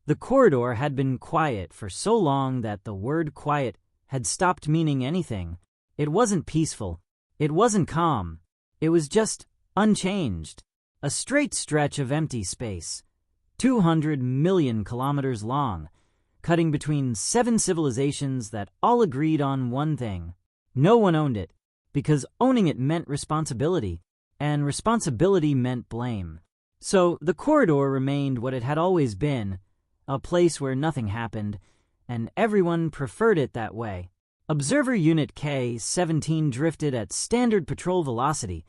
The corridor had been quiet for so long that the word quiet had stopped meaning anything. It wasn't peaceful. It wasn't calm. It was just unchanged. A straight stretch of empty space, 200 million kilometers long, cutting between 7 civilizations that all agreed on one thing. No one owned it, because owning it meant responsibility, and responsibility meant blame. So the corridor remained what it had always been, a place where nothing happened, and everyone preferred it that way. Observer Unit K-17 drifted at standard patrol velocity,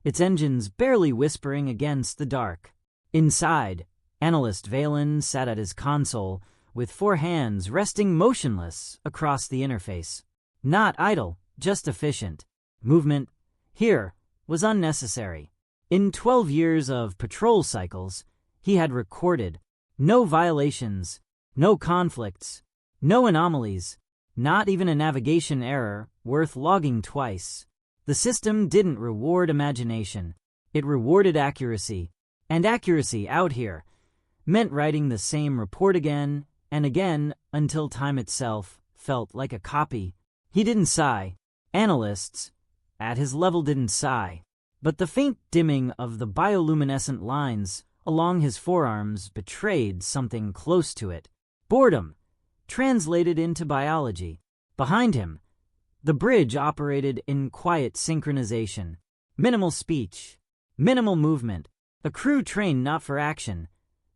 its engines barely whispering against the dark. Inside, Analyst Valen sat at his console, with 4 hands resting motionless across the interface. Not idle, just efficient. Movement, here, was unnecessary. In 12 years of patrol cycles, he had recorded no violations, no conflicts, no anomalies, not even a navigation error worth logging twice. The system didn't reward imagination. It rewarded accuracy. And accuracy out here meant writing the same report again and again until time itself felt like a copy. He didn't sigh. Analysts at his level didn't sigh. But the faint dimming of the bioluminescent lines along his forearms betrayed something close to it. Boredom, translated into biology. Behind him, the bridge operated in quiet synchronization. Minimal speech, minimal movement. A crew trained not for action,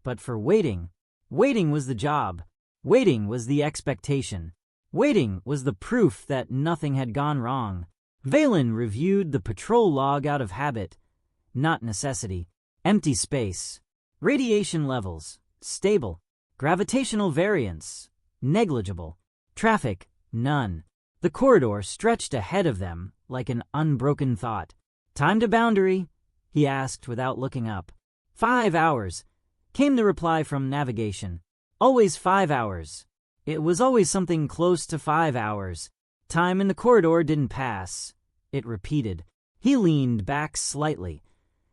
but for waiting. Waiting was the job. Waiting was the expectation. Waiting was the proof that nothing had gone wrong. Valen reviewed the patrol log out of habit, not necessity. Empty space. Radiation levels, stable. Gravitational variance, negligible. Traffic, none. The corridor stretched ahead of them like an unbroken thought. Time to boundary, he asked without looking up. 5 hours, came the reply from navigation. Always 5 hours. It was always something close to 5 hours. Time in the corridor didn't pass. It repeated. He leaned back slightly,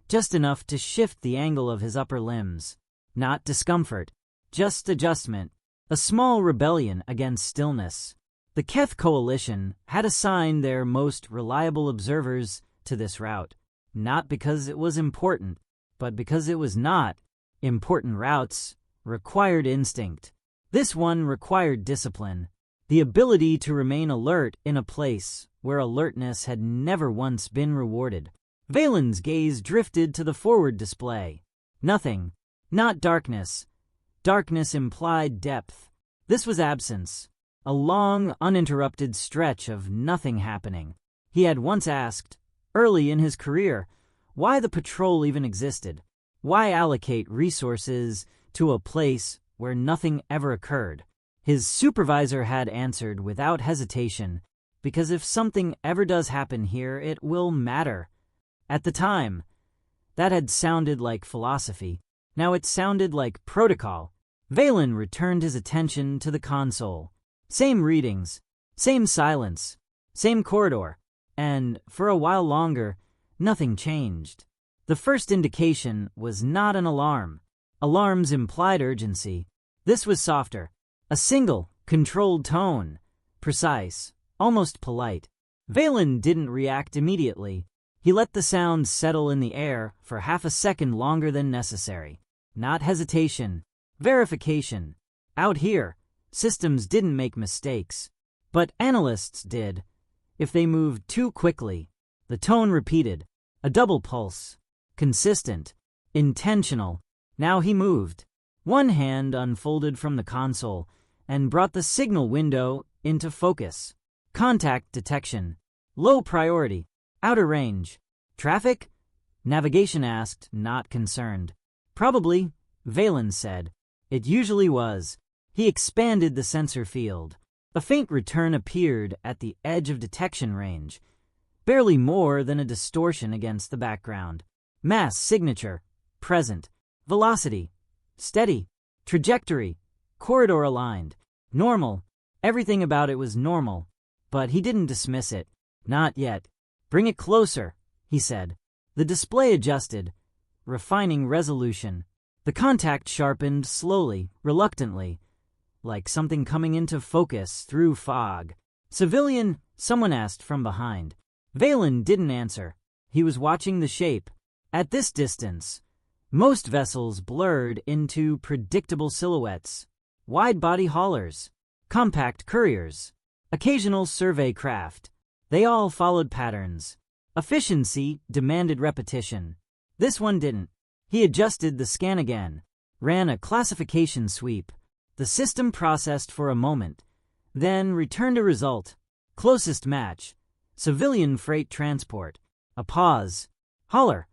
just enough to shift the angle of his upper limbs. Not discomfort, just adjustment. A small rebellion against stillness. The Keth Coalition had assigned their most reliable observers to this route, not because it was important, but because it was not. Important routes required instinct. This one required discipline, the ability to remain alert in a place where alertness had never once been rewarded. Valen's gaze drifted to the forward display. Nothing, not darkness. Darkness implied depth. This was absence, a long, uninterrupted stretch of nothing happening. He had once asked, early in his career, why the patrol even existed. Why allocate resources to a place where nothing ever occurred? His supervisor had answered without hesitation, because if something ever does happen here, it will matter. At the time, that had sounded like philosophy. Now it sounded like protocol. Valen returned his attention to the console. Same readings, same silence, same corridor, and for a while longer, nothing changed. The first indication was not an alarm. Alarms implied urgency. This was softer. A single, controlled tone. Precise, almost polite. Valen didn't react immediately. He let the sound settle in the air for half a second longer than necessary. Not hesitation. Verification. Out here, systems didn't make mistakes. But analysts did. If they moved too quickly. The tone repeated. A double pulse. Consistent. Intentional. Now he moved. One hand unfolded from the console and brought the signal window into focus. Contact detection. Low priority. Outer range. Traffic? Navigation asked, not concerned. Probably, Valen said. It usually was. He expanded the sensor field. A faint return appeared at the edge of detection range, barely more than a distortion against the background. Mass signature, present. Velocity, steady. Trajectory, corridor aligned. Normal. Everything about it was normal. But he didn't dismiss it. Not yet. Bring it closer, he said. The display adjusted, refining resolution. The contact sharpened slowly, reluctantly, like something coming into focus through fog. "Civilian?" someone asked from behind. Valen didn't answer. He was watching the shape. At this distance, most vessels blurred into predictable silhouettes. Wide-body haulers, compact couriers, occasional survey craft. They all followed patterns. Efficiency demanded repetition. This one didn't. He adjusted the scan again, ran a classification sweep. The system processed for a moment, then returned a result. Closest match. Civilian freight transport. A pause. Hauler.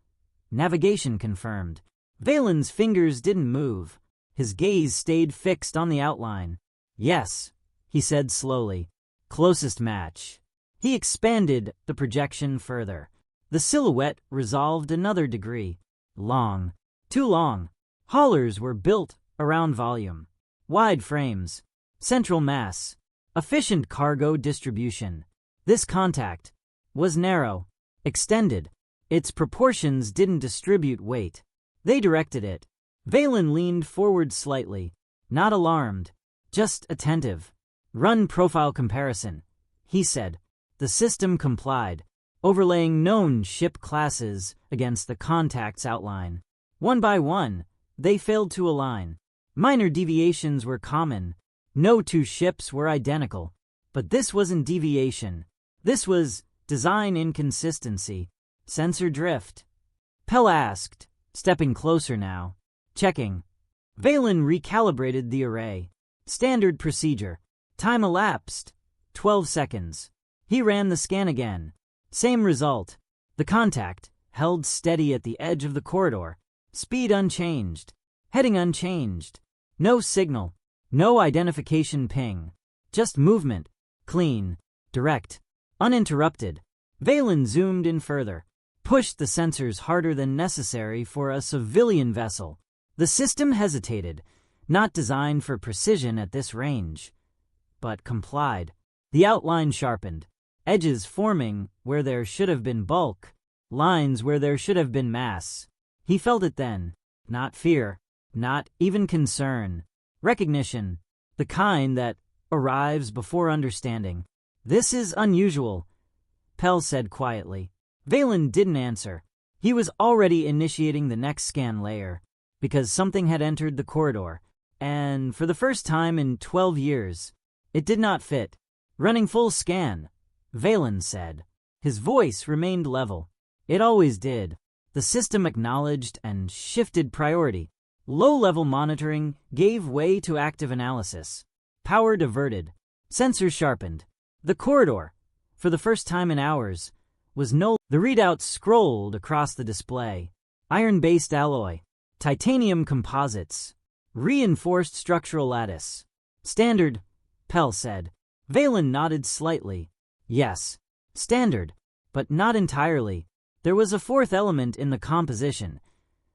Navigation confirmed. Valen's fingers didn't move. His gaze stayed fixed on the outline. "Yes," he said slowly. "Closest match." He expanded the projection further. The silhouette resolved another degree. Long. Too long. Haulers were built around volume. Wide frames. Central mass. Efficient cargo distribution. This contact was narrow. Extended. Its proportions didn't distribute weight. They directed it. Valen leaned forward slightly. Not alarmed. Just attentive. "Run profile comparison," he said. The system complied, overlaying known ship classes against the contact's outline. One by one, they failed to align. Minor deviations were common. No two ships were identical. But this wasn't deviation. This was design inconsistency. Sensor drift. Pell asked, stepping closer now. "Checking." Valen recalibrated the array. Standard procedure. Time elapsed. 12 seconds. He ran the scan again. Same result. The contact held steady at the edge of the corridor. Speed unchanged. Heading unchanged. No signal. No identification ping. Just movement. Clean. Direct. Uninterrupted. Valen zoomed in further. Pushed the sensors harder than necessary for a civilian vessel. The system hesitated. Not designed for precision at this range. But complied. The outline sharpened. Edges forming where there should have been bulk. Lines where there should have been mass. He felt it then. Not fear. Not even concern. Recognition. The kind that arrives before understanding. "This is unusual," Pell said quietly. Valen didn't answer. He was already initiating the next scan layer, because something had entered the corridor, and for the first time in 12 years, it did not fit. "Running full scan," Valen said. His voice remained level. It always did. The system acknowledged and shifted priority. Low-level monitoring gave way to active analysis. Power diverted. Sensors sharpened. The corridor, for the first time in hours, was no. The readouts scrolled across the display. Iron-based alloy. Titanium composites. Reinforced structural lattice. Standard, Pell said. Valen nodded slightly. Yes, standard, but not entirely. There was a fourth element in the composition,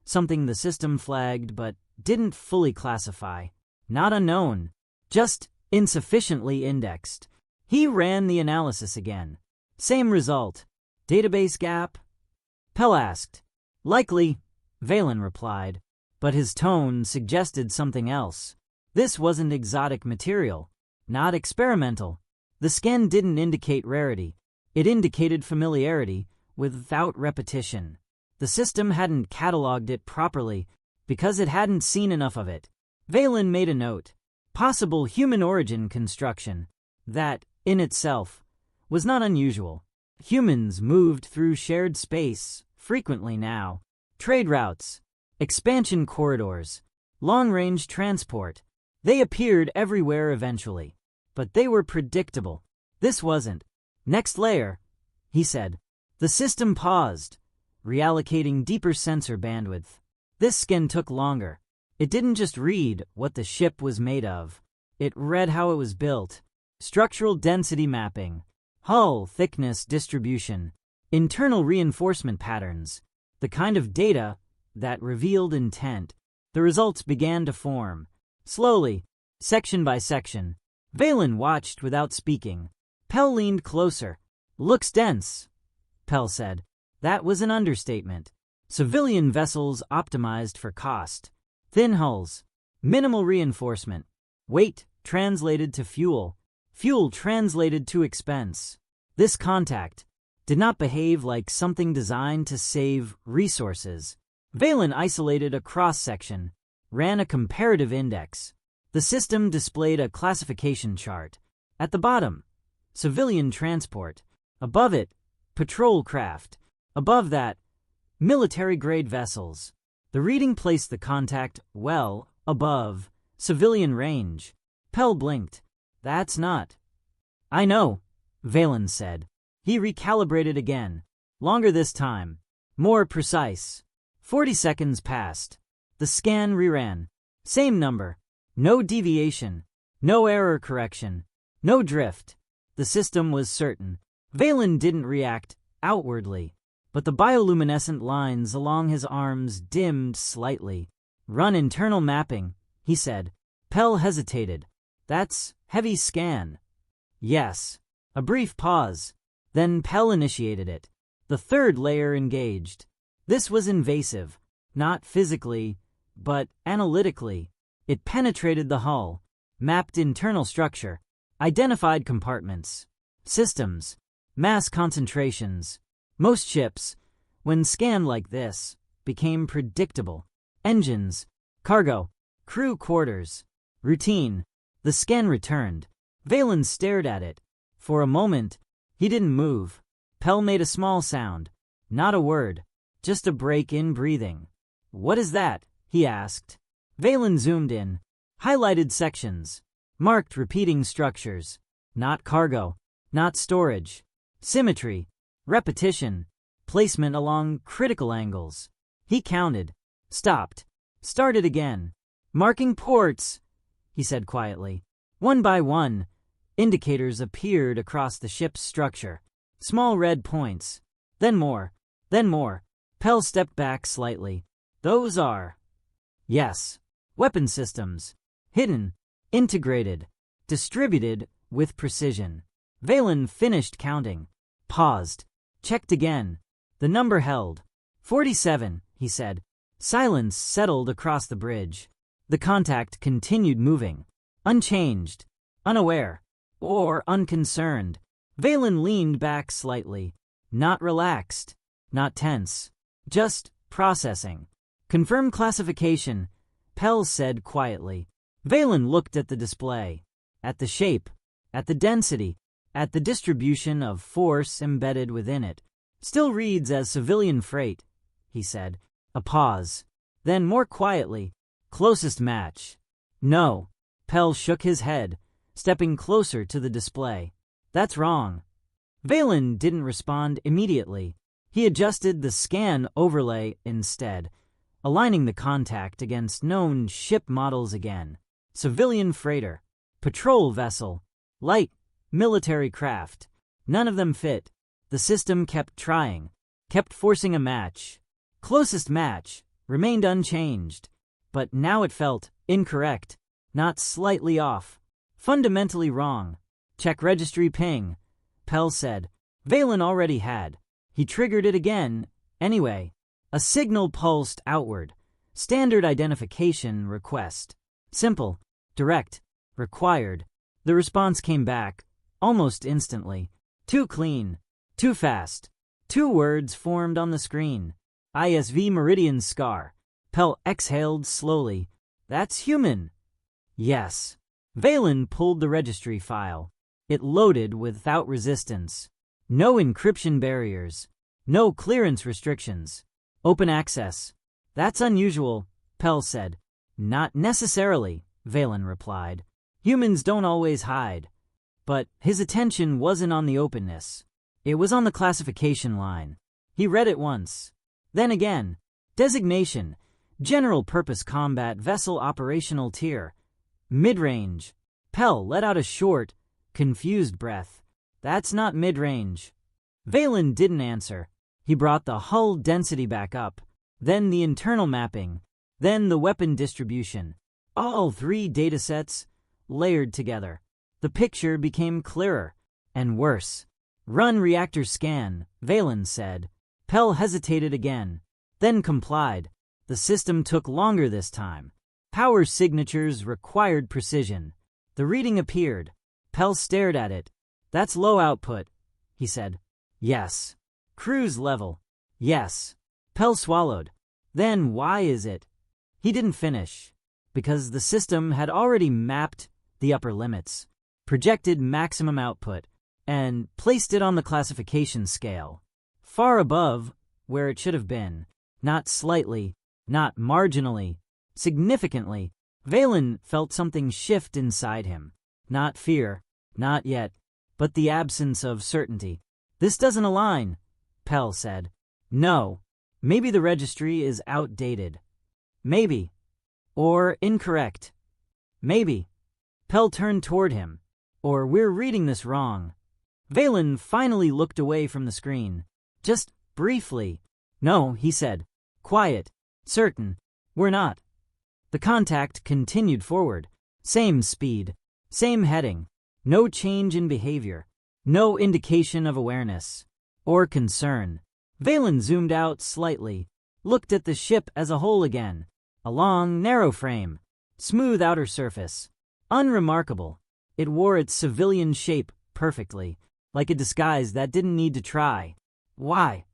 something the system flagged but didn't fully classify. Not unknown, just insufficiently indexed. He ran the analysis again. Same result. Database gap? Pell asked. Likely, Valen replied, but his tone suggested something else. This wasn't exotic material, not experimental. The scan didn't indicate rarity. It indicated familiarity without repetition. The system hadn't cataloged it properly because it hadn't seen enough of it. Valen made a note. Possible human origin construction. That, in itself, was not unusual. Humans moved through shared space frequently now. Trade routes, expansion corridors, long-range transport. They appeared everywhere eventually, but they were predictable. This wasn't. Next layer, he said. The system paused, reallocating deeper sensor bandwidth. This scan took longer. It didn't just read what the ship was made of. It read how it was built. Structural density mapping, hull thickness distribution, internal reinforcement patterns, the kind of data that revealed intent. The results began to form. Slowly, section by section. Valen watched without speaking. Pell leaned closer. Looks dense, Pell said. That was an understatement. Civilian vessels optimized for cost. Thin hulls. Minimal reinforcement. Weight translated to fuel. Fuel translated to expense. This contact did not behave like something designed to save resources. Valen isolated a cross-section, ran a comparative index. The system displayed a classification chart. At the bottom, civilian transport. Above it, patrol craft. Above that, military-grade vessels. The reading placed the contact well above civilian range. Pell blinked. That's not. I know, Valen said. He recalibrated again. Longer this time. More precise. 40 seconds passed. The scan reran. Same number. No deviation. No error correction. No drift. The system was certain. Valen didn't react outwardly, but the bioluminescent lines along his arms dimmed slightly. Run internal mapping, he said. Pell hesitated. That's heavy scan. Yes. A brief pause. Then Pell initiated it. The third layer engaged. This was invasive, not physically, but analytically. It penetrated the hull, mapped internal structure, identified compartments, systems, mass concentrations. Most ships, when scanned like this, became predictable. Engines, cargo, crew quarters, routine. The scan returned. Valen stared at it. For a moment, he didn't move. Pell made a small sound. Not a word. Just a break in breathing. What is that? He asked. Valen zoomed in. Highlighted sections. Marked repeating structures. Not cargo. Not storage. Symmetry. Repetition. Placement along critical angles. He counted. Stopped. Started again. Marking ports, he said quietly. One by one, indicators appeared across the ship's structure. Small red points. Then more. Then more. Pell stepped back slightly. Those are... Yes. Weapon systems. Hidden. Integrated. Distributed with precision. Valen finished counting. Paused. Checked again. The number held. 47, he said. Silence settled across the bridge. The contact continued moving. Unchanged. Unaware. Or unconcerned. Valen leaned back slightly. Not relaxed. Not tense. Just processing. Confirm classification, Pell said quietly. Valen looked at the display. At the shape. At the density. At the distribution of force embedded within it. Still reads as civilian freight, he said. A pause. Then more quietly. Closest match. No. Pell shook his head, stepping closer to the display. That's wrong. Valen didn't respond immediately. He adjusted the scan overlay instead, aligning the contact against known ship models again. Civilian freighter. Patrol vessel. Light. Military craft. None of them fit. The system kept trying. Kept forcing a match. Closest match. Remained unchanged. But now it felt incorrect. Not slightly off. Fundamentally wrong. Check registry ping, Pell said. Valen already had. He triggered it again. Anyway. A signal pulsed outward. Standard identification request. Simple. Direct. Required. The response came back. Almost instantly. Too clean. Too fast. 2 words formed on the screen. ISV Meridian Scar. Pell exhaled slowly. That's human. Yes. Valen pulled the registry file. It loaded without resistance. No encryption barriers. No clearance restrictions. Open access. That's unusual, Pell said. Not necessarily, Valen replied. Humans don't always hide. But his attention wasn't on the openness. It was on the classification line. He read it once. Then again. Designation. General Purpose Combat Vessel Operational Tier. Mid-range. Pell let out a short, confused breath. That's not mid-range. Valen didn't answer. He brought the hull density back up, then the internal mapping, then the weapon distribution. All 3 datasets layered together. The picture became clearer and worse. Run reactor scan, Valen said. Pell hesitated again, then complied. The system took longer this time. Power signatures required precision. The reading appeared. Pell stared at it. That's low output, he said. Yes. Cruise level. Yes. Pell swallowed. Then why is it? He didn't finish. Because the system had already mapped the upper limits, projected maximum output, and placed it on the classification scale. Far above where it should have been. Not slightly, not marginally, significantly. Valen felt something shift inside him. Not fear, not yet, but the absence of certainty. This doesn't align, Pell said. No. Maybe the registry is outdated. Maybe. Or incorrect. Maybe. Pell turned toward him. Or we're reading this wrong. Valen finally looked away from the screen. Just briefly. No, he said. Quiet. Certain. We're not. The contact continued forward. Same speed. Same heading. No change in behavior. No indication of awareness. Or concern. Valen zoomed out slightly. Looked at the ship as a whole again. A long, narrow frame. Smooth outer surface. Unremarkable. It wore its civilian shape perfectly. Like a disguise that didn't need to try. Why?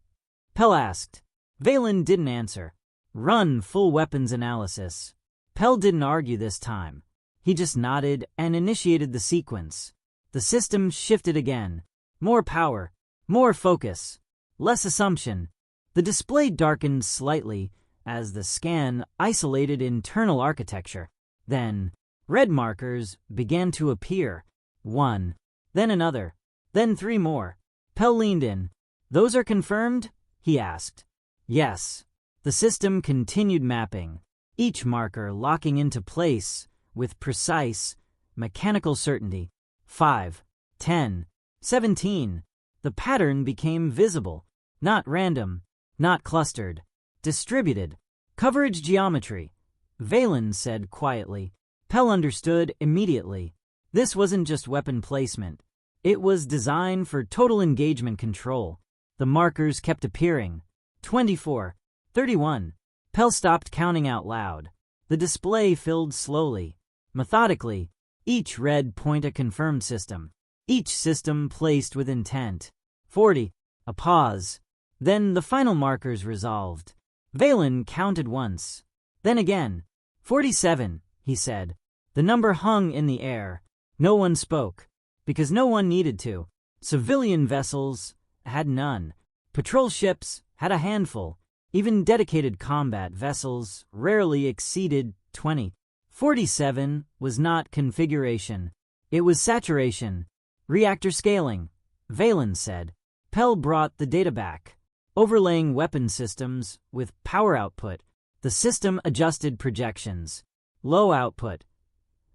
Pell asked. Valen didn't answer. Run full weapons analysis. Pell didn't argue this time. He just nodded and initiated the sequence. The system shifted again. More power. More focus. Less assumption. The display darkened slightly as the scan isolated internal architecture. Then, red markers began to appear. One. Then another. Then three more. Pell leaned in. Those are confirmed? He asked. Yes. The system continued mapping, each marker locking into place with precise, mechanical certainty. 5, 10, 17. The pattern became visible, not random, not clustered, distributed. Coverage geometry. Valen said quietly. Pell understood immediately. This wasn't just weapon placement. It was designed for total engagement control. The markers kept appearing. 24, 31. Pell stopped counting out loud. The display filled slowly, methodically. Each red point a confirmed system. Each system placed with intent. 40. A pause. Then the final markers resolved. Valen counted once. Then again. 47, he said. The number hung in the air. No one spoke. Because no one needed to. Civilian vessels had none. Patrol ships had a handful. Even dedicated combat vessels rarely exceeded 20. 47 was not configuration. It was saturation. Reactor scaling, Valen said. Pell brought the data back. Overlaying weapon systems with power output, the system adjusted projections. Low output,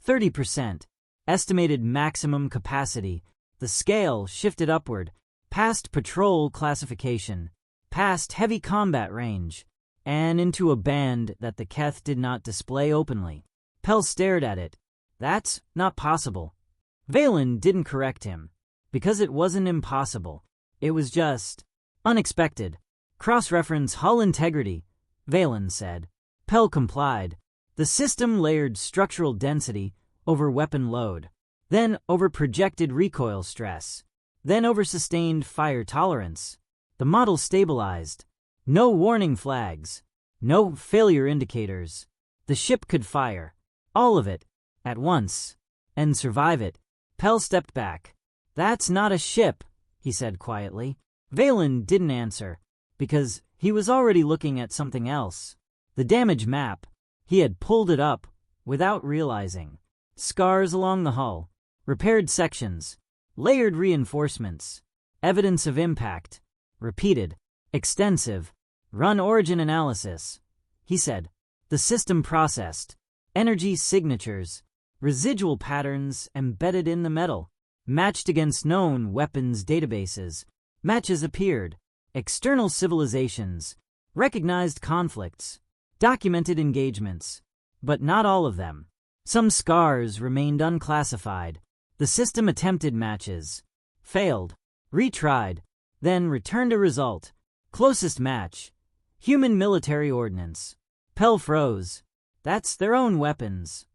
30%. Estimated maximum capacity. The scale shifted upward, past patrol classification, past heavy combat range, and into a band that the Keth did not display openly. Pell stared at it. That's not possible. Valen didn't correct him, because it wasn't impossible. It was just unexpected. Cross-reference hull integrity, Valen said. Pell complied. The system layered structural density over weapon load, then over projected recoil stress, then over sustained fire tolerance. The model stabilized. No warning flags. No failure indicators. The ship could fire. All of it. At once. And survive it. Pell stepped back. That's not a ship, he said quietly. Valen didn't answer, because he was already looking at something else. The damage map. He had pulled it up without realizing. Scars along the hull. Repaired sections. Layered reinforcements. Evidence of impact. Repeated. Extensive. Run origin analysis. He said. The system processed. Energy signatures. Residual patterns embedded in the metal. Matched against known weapons databases. Matches appeared. External civilizations. Recognized conflicts. Documented engagements. But not all of them. Some scars remained unclassified. The system attempted matches. Failed. Retried. Then returned a result. Closest match. Human military ordnance. Pell froze. That's their own weapons.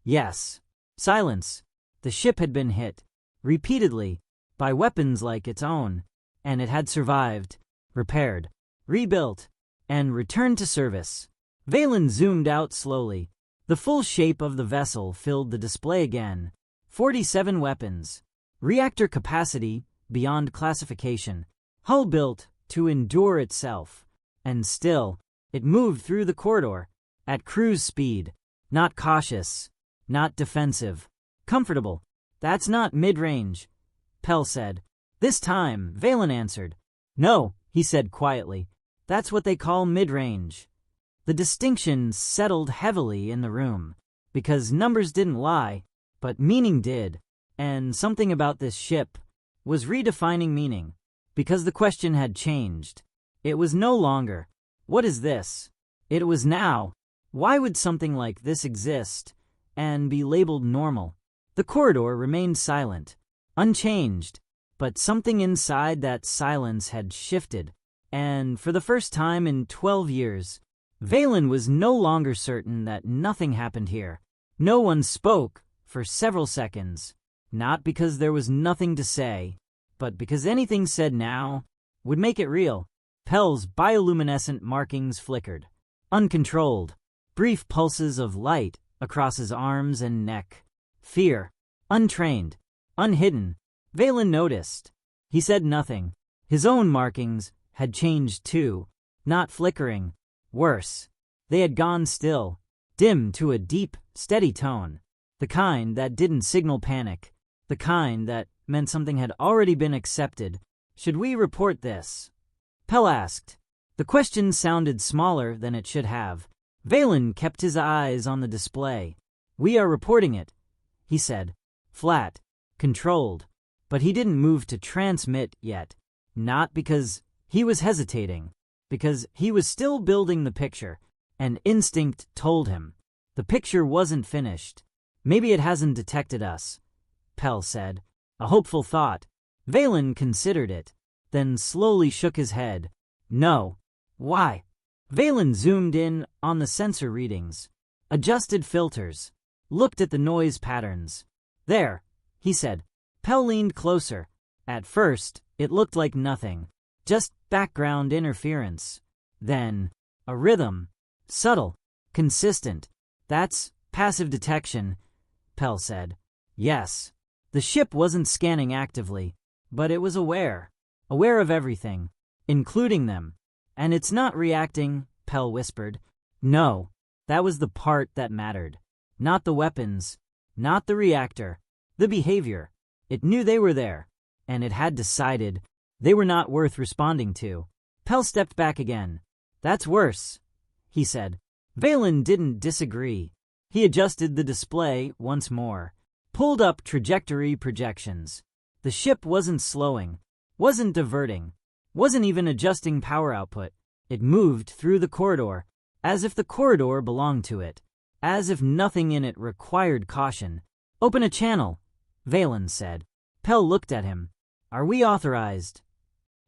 Yes. Silence. The ship had been hit, repeatedly, by weapons like its own, and it had survived, repaired, rebuilt, and returned to service. Valen zoomed out slowly. The full shape of the vessel filled the display again. 47 weapons. Reactor capacity beyond classification. Hull built to endure itself. And still, it moved through the corridor, at cruise speed. Not cautious. Not defensive. Comfortable. That's not mid-range, Pell said. This time, Valen answered. No, he said quietly. That's what they call mid-range. The distinction settled heavily in the room, because numbers didn't lie, but meaning did, and something about this ship was redefining meaning, because the question had changed. It was no longer, what is this? It was now, why would something like this exist and be labeled normal? The corridor remained silent, unchanged, but something inside that silence had shifted, and for the first time in 12 years, Valen was no longer certain that nothing happened here. No one spoke for several seconds, not because there was nothing to say, but because anything said now would make it real. Pell's bioluminescent markings flickered, uncontrolled, brief pulses of light across his arms and neck. Fear, untrained, unhidden. Valen noticed. He said nothing. His own markings had changed too, not flickering. Worse, they had gone still, dim to a deep, steady tone, the kind that didn't signal panic, the kind that meant something had already been accepted. Should we report this? Pell asked. The question sounded smaller than it should have. Valen kept his eyes on the display. We are reporting it, he said, flat, controlled, but he didn't move to transmit yet, not because he was hesitating. Because he was still building the picture, and instinct told him. The picture wasn't finished. Maybe it hasn't detected us, Pell said. A hopeful thought. Valen considered it, then slowly shook his head. No. Why? Valen zoomed in on the sensor readings, adjusted filters, looked at the noise patterns. There, he said. Pell leaned closer. At first, it looked like nothing. Just background interference. Then, a rhythm. Subtle. Consistent. That's passive detection, Pell said. Yes. The ship wasn't scanning actively, but it was aware. Aware of everything, including them. And it's not reacting, Pell whispered. No, that was the part that mattered. Not the weapons. Not the reactor. The behavior. It knew they were there, and it had decided they were not worth responding to. Pell stepped back again. That's worse, he said. Valen didn't disagree. He adjusted the display once more, pulled up trajectory projections. The ship wasn't slowing, wasn't diverting, wasn't even adjusting power output. It moved through the corridor, as if the corridor belonged to it, as if nothing in it required caution. Open a channel, Valen said. Pell looked at him. Are we authorized?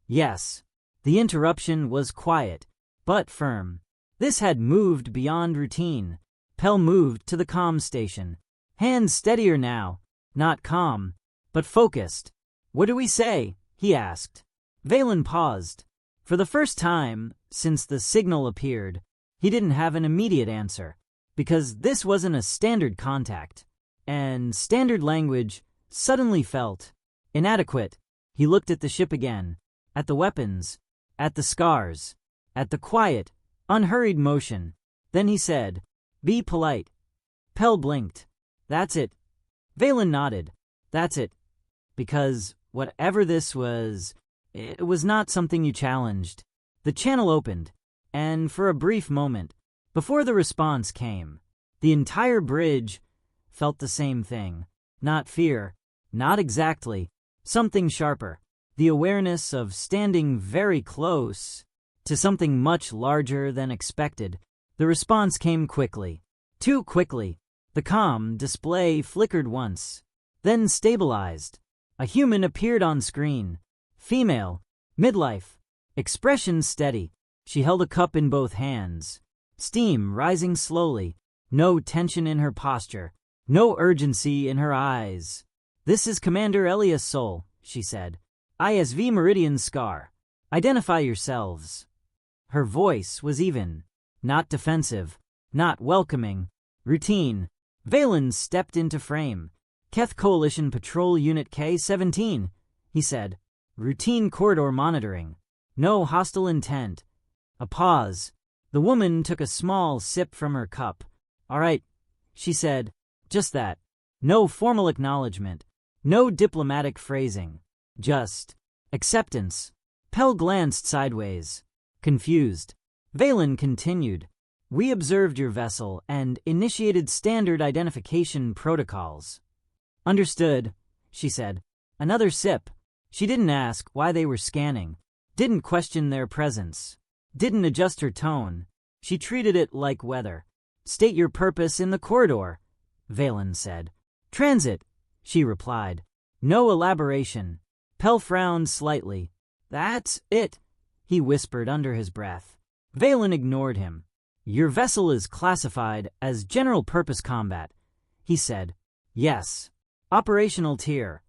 Yes. The interruption was quiet, but firm. This had moved beyond routine. Pell moved to the comm station. Hands steadier now, not calm, but focused. What do we say? He asked. Valen paused. For the first time since the signal appeared, he didn't have an immediate answer, because this wasn't a standard contact, and standard language suddenly felt inadequate. He looked at the ship again, at the weapons, at the scars, at the quiet, unhurried motion. Then he said, "Be polite." Pell blinked. That's it. Valen nodded. That's it. Because whatever this was, it was not something you challenged. The channel opened, and for a brief moment, before the response came, the entire bridge felt the same thing. Not fear, not exactly. Something sharper. The awareness of standing very close to something much larger than expected. The response came quickly. Too quickly. The comm display flickered once, then stabilized. A human appeared on screen. Female. Midlife. Expression steady. She held a cup in both hands. Steam rising slowly. No tension in her posture. No urgency in her eyes. "This is Commander Elias Sol," she said. "ISV Meridian Scar. Identify yourselves." Her voice was even. Not defensive. Not welcoming. Routine. Valen stepped into frame. "Keth Coalition Patrol Unit K-17, he said. "Routine corridor monitoring. No hostile intent." A pause. The woman took a small sip from her cup. "All right," she said. Just that. No formal acknowledgement. No diplomatic phrasing. Just acceptance. Pell glanced sideways. Confused. Valen continued. "We observed your vessel and initiated standard identification protocols." "Understood," she said. Another sip. She didn't ask why they were scanning. Didn't question their presence. Didn't adjust her tone. She treated it like weather. "State your purpose in the corridor," Valen said. "Transit," she replied. No elaboration. Pell frowned slightly. "That's it," he whispered under his breath. Valen ignored him. "Your vessel is classified as general-purpose combat," he said. "Yes." "Operational tier."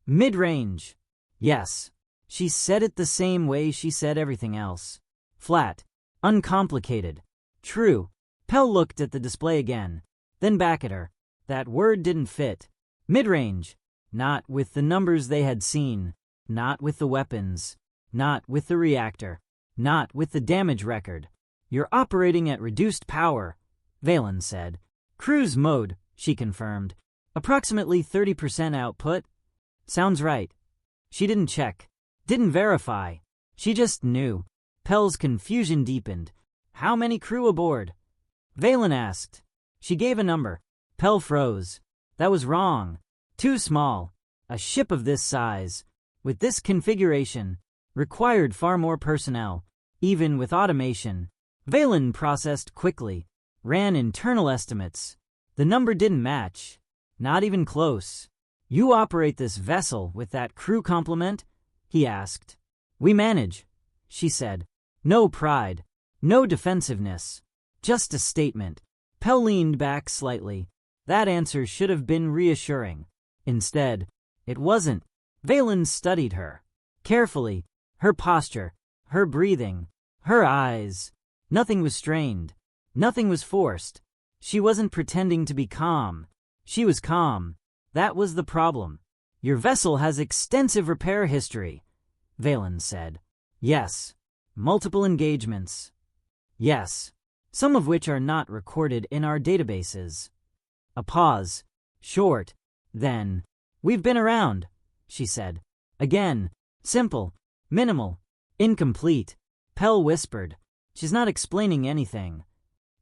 "Mid-range." "Yes." She said it the same way she said everything else. Flat. Uncomplicated. "True." Pell looked at the display again, then back at her. That word didn't fit. Mid-range. Not with the numbers they had seen. Not with the weapons. Not with the reactor. Not with the damage record. "You're operating at reduced power," Valen said. "Cruise mode," she confirmed. "Approximately 30% output." "Sounds right." She didn't check. Didn't verify. She just knew. Pell's confusion deepened. "How many crew aboard?" Valen asked. She gave a number. Pell froze. That was wrong. Too small. A ship of this size, with this configuration, required far more personnel, even with automation. Valen processed quickly. Ran internal estimates. The number didn't match. Not even close. "You operate this vessel with that crew complement?" he asked. "We manage," she said. No pride. No defensiveness. Just a statement. Pell leaned back slightly. That answer should have been reassuring. Instead, it wasn't. Valen studied her. Carefully. Her posture. Her breathing. Her eyes. Nothing was strained. Nothing was forced. She wasn't pretending to be calm. She was calm. That was the problem. "Your vessel has extensive repair history," Valen said. "Yes." "Multiple engagements." "Yes." "Some of which are not recorded in our databases." A pause. Short. Then, "We've been around," she said. Again. Simple. Minimal. Incomplete. Pell whispered. "She's not explaining anything."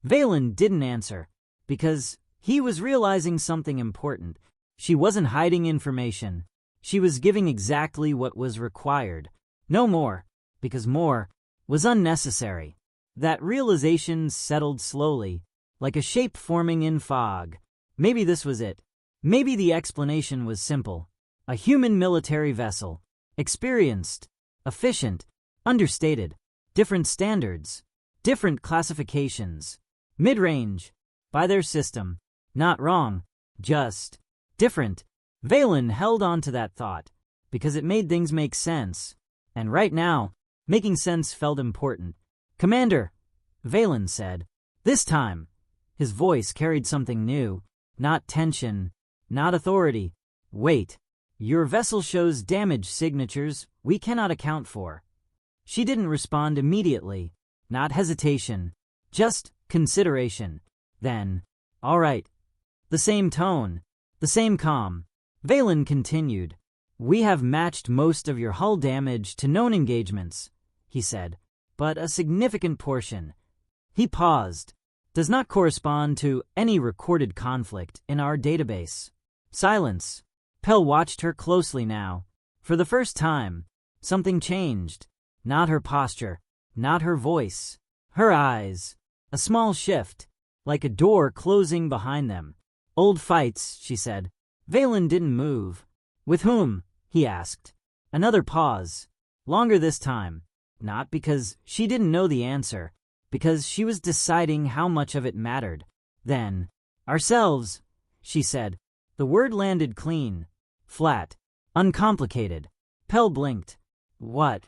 Valen didn't answer, because he was realizing something important. She wasn't hiding information. She was giving exactly what was required. No more, because more was unnecessary. That realization settled slowly, like a shape forming in fog. Maybe this was it. Maybe the explanation was simple. A human military vessel. Experienced. Efficient. Understated. Different standards. Different classifications. Mid-range. By their system. Not wrong. Just different. Valen held on to that thought, because it made things make sense. And right now, making sense felt important. "Commander," Valen said. This time, his voice carried something new. Not tension. Not authority. "Wait. Your vessel shows damage signatures we cannot account for." She didn't respond immediately. Not hesitation. Just consideration. Then, "All right." The same tone. The same calm. Valen continued. "We have matched most of your hull damage to known engagements," he said, "but a significant portion." He paused. "Does not correspond to any recorded conflict in our database." Silence. Pell watched her closely now. For the first time, something changed. Not her posture. Not her voice. Her eyes. A small shift, like a door closing behind them. "Old fights," she said. Valen didn't move. "With whom?" he asked. Another pause. Longer this time. Not because she didn't know the answer, because she was deciding how much of it mattered. Then, ourselves, she said. The word landed clean, flat, uncomplicated. Pell blinked. What?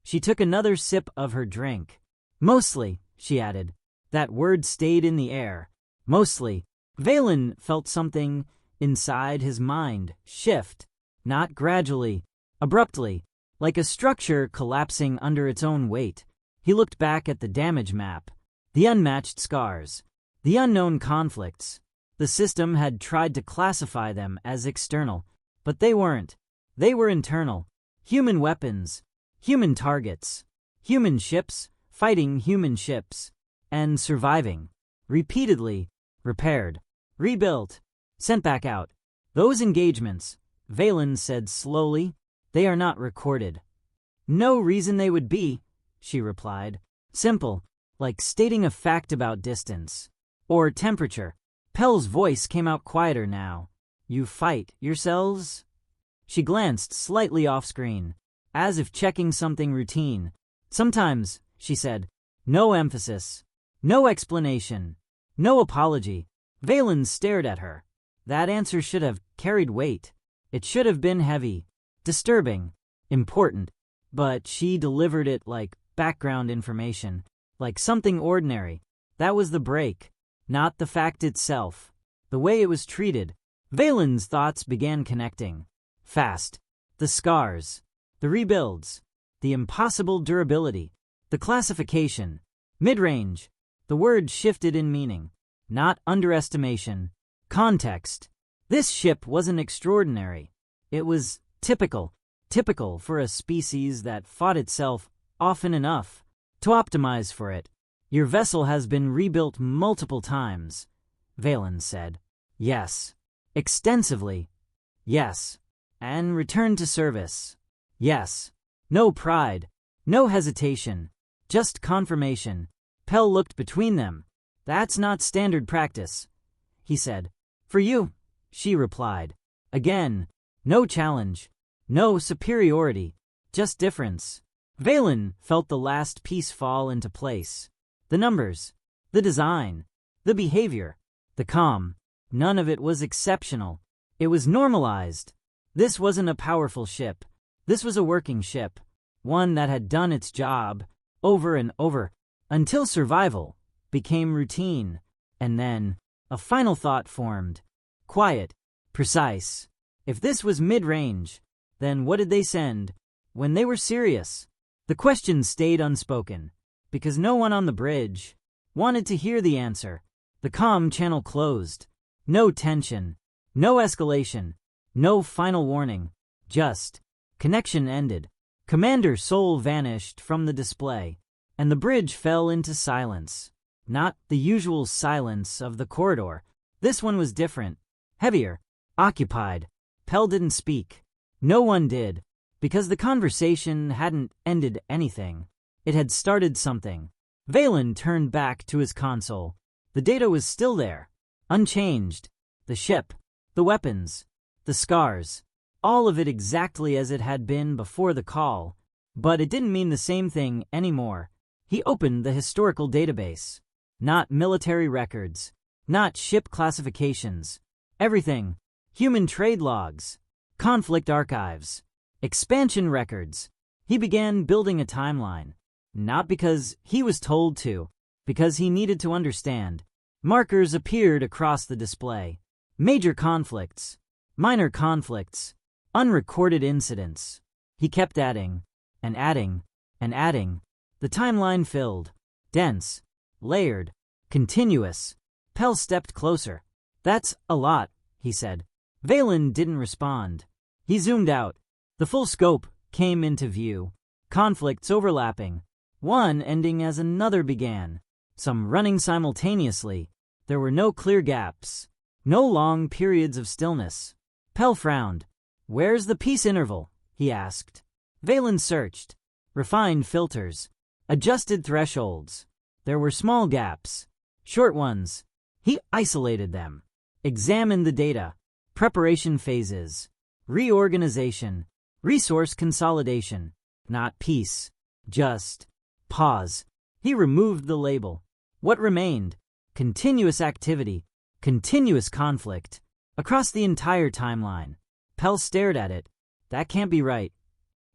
She took another sip of her drink. Mostly, she added. That word stayed in the air. Mostly. Valen felt something inside his mind shift, not gradually, abruptly, like a structure collapsing under its own weight. He looked back at the damage map, the unmatched scars, the unknown conflicts. The system had tried to classify them as external, but they weren't. They were internal. Human weapons, human targets, human ships fighting human ships, and surviving. Repeatedly, repaired, rebuilt, sent back out. Those engagements, Valen said slowly, they are not recorded. No reason they would be, she replied. Simple, like stating a fact about distance. Or temperature. Pell's voice came out quieter now. You fight yourselves? She glanced slightly off-screen, as if checking something routine. Sometimes, she said. No emphasis. No explanation. No apology. Valen stared at her. That answer should have carried weight. It should have been heavy, disturbing, important. But she delivered it like background information, like something ordinary. That was the break, not the fact itself. The way it was treated. Valen's thoughts began connecting. Fast. The scars. The rebuilds. The impossible durability. The classification. Mid-range. The word shifted in meaning. Not underestimation. Context. This ship wasn't extraordinary. It was typical. Typical for a species that fought itself often enough to optimize for it. Your vessel has been rebuilt multiple times, Valen said. Yes. Extensively. Yes. And returned to service. Yes. No pride. No hesitation. Just confirmation. Pell looked between them. That's not standard practice, he said. For you, she replied. Again, no challenge. No superiority. Just difference. Valen felt the last piece fall into place. The numbers. The design. The behavior. The calm. None of it was exceptional. It was normalized. This wasn't a powerful ship. This was a working ship. One that had done its job over and over until survival became routine. And then a final thought formed. Quiet. Precise. If this was mid-range, then what did they send when they were serious? The question stayed unspoken because no one on the bridge wanted to hear the answer. The comm channel closed. No tension. No escalation. No final warning. Just connection ended. Commander Soul vanished from the display, and the bridge fell into silence. Not the usual silence of the corridor. This one was different. Heavier. Occupied. Pell didn't speak. No one did, because the conversation hadn't ended anything. It had started something. Valen turned back to his console. The data was still there, unchanged. The ship, the weapons, the scars, all of it exactly as it had been before the call. But it didn't mean the same thing anymore. He opened the historical database. Not military records, not ship classifications. Everything. Human trade logs, conflict archives, expansion records. He began building a timeline. Not because he was told to, because he needed to understand. Markers appeared across the display. Major conflicts, minor conflicts, unrecorded incidents. He kept adding, and adding, and adding. The timeline filled. Dense, layered, continuous. Pell stepped closer. That's a lot, he said. Valen didn't respond. He zoomed out. The full scope came into view. Conflicts overlapping. One ending as another began. Some running simultaneously. There were no clear gaps. No long periods of stillness. Pell frowned. Where's the peace interval? He asked. Valen searched. Refined filters. Adjusted thresholds. There were small gaps. Short ones. He isolated them. Examined the data. Preparation phases. Reorganization. Resource consolidation. Not peace. Just pause. He removed the label. What remained? continuous activity, continuous conflict, across the entire timeline. Pell stared at it. That can't be right.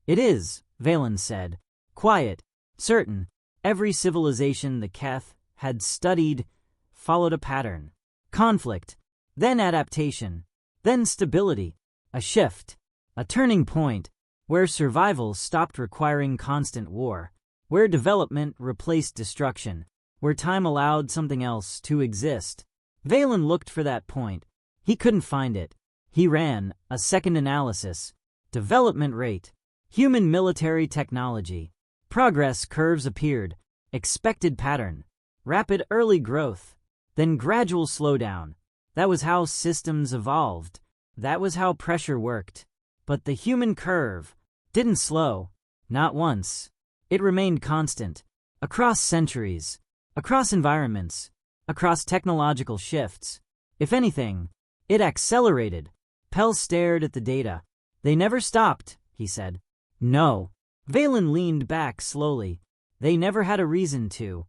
It is, Valen said. Quiet, certain. Every civilization the Keth had studied followed a pattern. Conflict, then adaptation, then stability, a shift, a turning point, where survival stopped requiring constant war, where development replaced destruction, where time allowed something else to exist. Valen looked for that point. He couldn't find it. He ran a second analysis. Development rate, human military technology. Progress curves appeared. Expected pattern. Rapid early growth, then gradual slowdown. That was how systems evolved. That was how pressure worked. But the human curve didn't slow. Not once. It remained constant. Across centuries. Across environments. Across technological shifts. If anything, it accelerated. Pell stared at the data. They never stopped, he said. No. Valen leaned back slowly. They never had a reason to.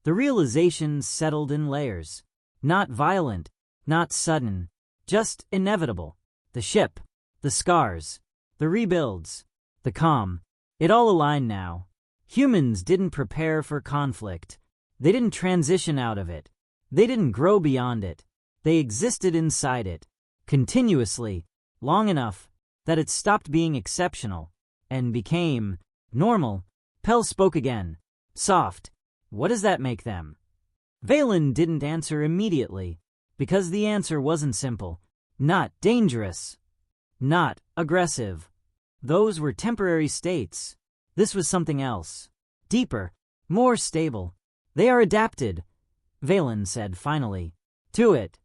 The realization settled in layers. Not violent, not sudden, just inevitable. The ship, the scars, the rebuilds, the calm. It all aligned now. Humans didn't prepare for conflict. They didn't transition out of it. They didn't grow beyond it. They existed inside it, continuously, long enough that it stopped being exceptional and became normal. Pell spoke again. Soft. What does that make them? Valen didn't answer immediately, because the answer wasn't simple. Not dangerous. Not aggressive. Those were temporary states. This was something else. Deeper. More stable. They are adapted, Valen said finally. To it.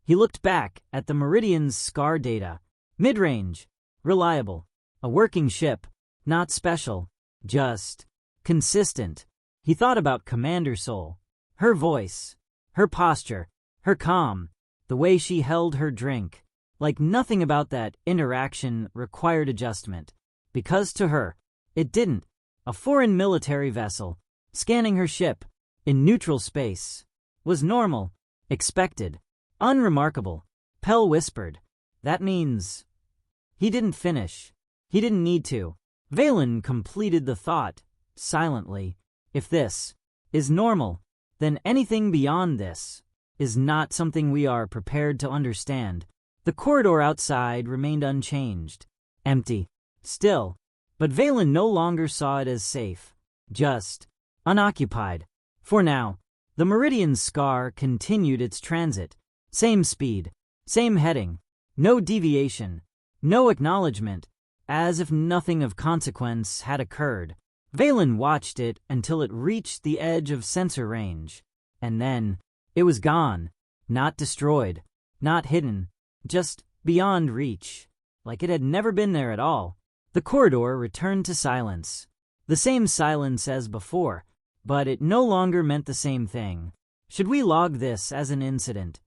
He looked back at the Meridian's scar data. Mid-range. Reliable. A working ship. Not special. Just consistent. He thought about Commander Soul. Her voice. Her posture. Her calm. The way she held her drink. Like nothing about that interaction required adjustment. Because to her, it didn't. A foreign military vessel, scanning her ship, in neutral space, was normal, expected, unremarkable. Pell whispered. That means... He didn't finish. He didn't need to. Valen completed the thought, silently. If this is normal, then anything beyond this is not something we are prepared to understand. The corridor outside remained unchanged. Empty. Still. But Valen no longer saw it as safe. Just unoccupied. For now, the Meridian Scar continued its transit. Same speed. Same heading. No deviation. No acknowledgement. As if nothing of consequence had occurred. Valen watched it until it reached the edge of sensor range. And then, it was gone. Not destroyed. Not hidden. Just beyond reach. Like it had never been there at all. The corridor returned to silence. The same silence as before, but it no longer meant the same thing. Should we log this as an incident?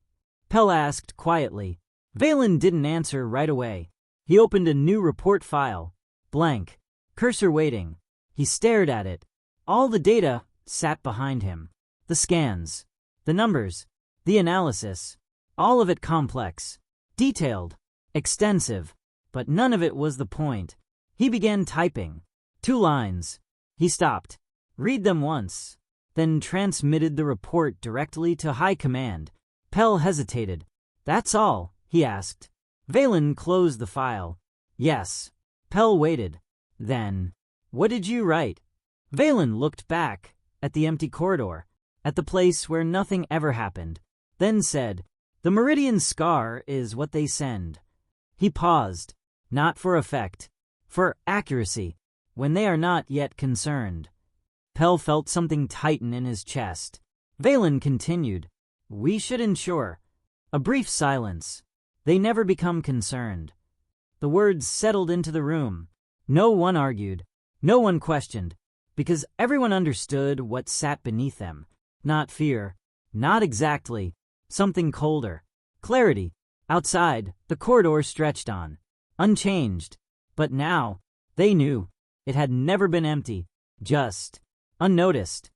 Pell asked quietly. Valen didn't answer right away. He opened a new report file. Blank. Cursor waiting. He stared at it. All the data sat behind him. The scans. The numbers. The analysis. All of it complex. Detailed. Extensive. But none of it was the point. He began typing. 2 lines. He stopped. Read them once. Then transmitted the report directly to High Command. Pell hesitated. That's all, he asked. Valen closed the file. Yes. Pell waited. Then, what did you write? Valen looked back at the empty corridor, at the place where nothing ever happened, then said, the Meridian Scar is what they send. He paused, not for effect, for accuracy, when they are not yet concerned. Pell felt something tighten in his chest. Valen continued, we should ensure. A brief silence. They never become concerned. The words settled into the room. No one argued. No one questioned. Because everyone understood what sat beneath them. Not fear. Not exactly. Something colder. Clarity. Outside, the corridor stretched on. Unchanged. But now, they knew. It had never been empty. Just unnoticed.